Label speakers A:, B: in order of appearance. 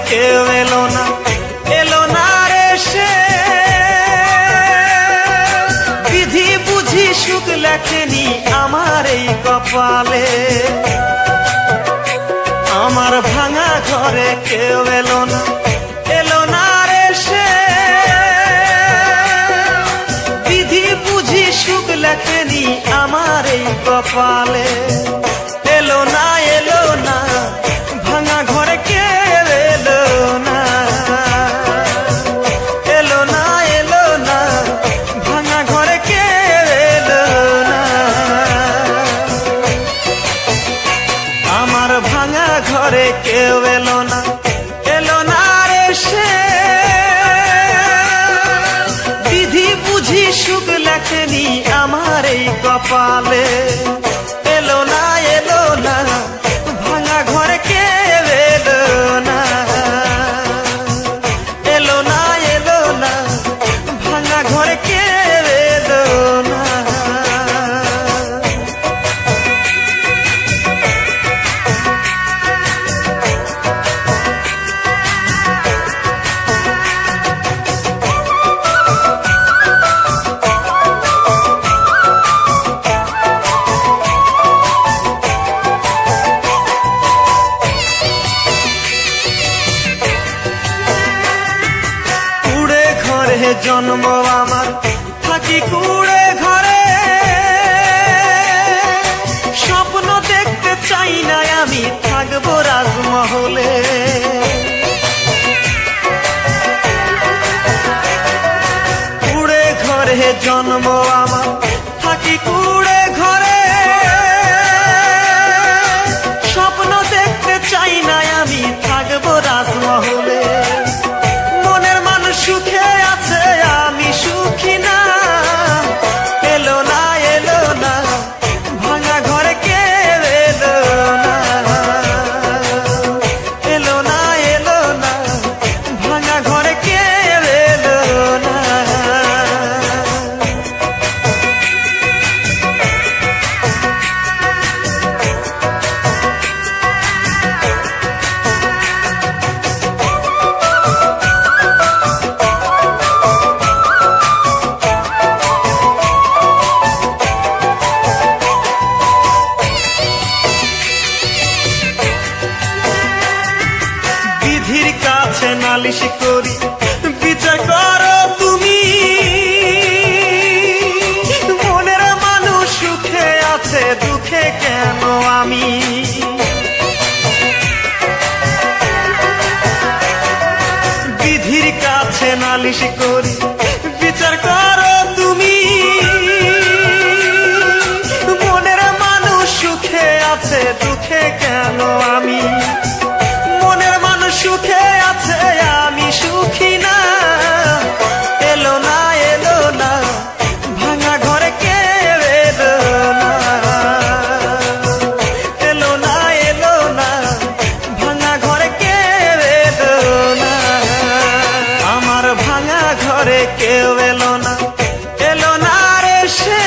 A: কেউ এলো না, এলো না রে সে। বিধি বুঝি সুখ লেখেনি আমার এই কপালে। আমার ভাঙা ঘরে কেউ এলো না, এলো না রে সে। বিধি বুঝি সুখ লেখেনি আমার এই কপালে। এলো না, এলো না, ভাঙা ঘরে কেউ এলো না। এলো না, এলো না, ভাঙা ঘরে কেউ এলো না। আমার ভাঙা ঘরে কেউ এলো না, এলো না রে সে। বিধি বুঝি সুখ লেখেনি আমার এই কপালে। এলো না, এলো না, ভাঙা ঘরে কেউ এলো না। এলো না, এলো না, ভাঙা ঘরে কেউ এলো না। জন্ম আমার, থাকি কুড়ে ঘরে। স্বপ্ন দেখতে চাই না আমি থাকবো রাজমহলে। কুড়ে ঘরে জন্ম আমার, থাকি কুড়ে ঘরে। স্বপ্ন দেখতে চাই না আমি থাকবো রাজমহলে। মনের মানুষ সুখে আছে, আমি সুখী না। এলো না, এলো না, ভাঙা ঘরে কেউ এলো না। এলো না, এলো না, ভাঙা ঘরে কেউ এলো না। বিধির কাছে নালিশ করি, বিচার করো তুমি। মনের মানুষ সুখে আছে, দুঃখে কেন আমি? বিধির কাছে নালিশ করি, বিচার করো তুমি। মনের মানুষ সুখে আছে, দুঃখে কেন আমি? মনের মানুষ সুখে আছে, আমি সুখী না। এলো না, এলো না, ভাঙা ঘরে কেউ এলো না। এলো না, এলো না, ভাঙা ঘরে কেউ এলো না। আমার ভাঙা ঘরে কেউ এলো না, এলো না রে সে।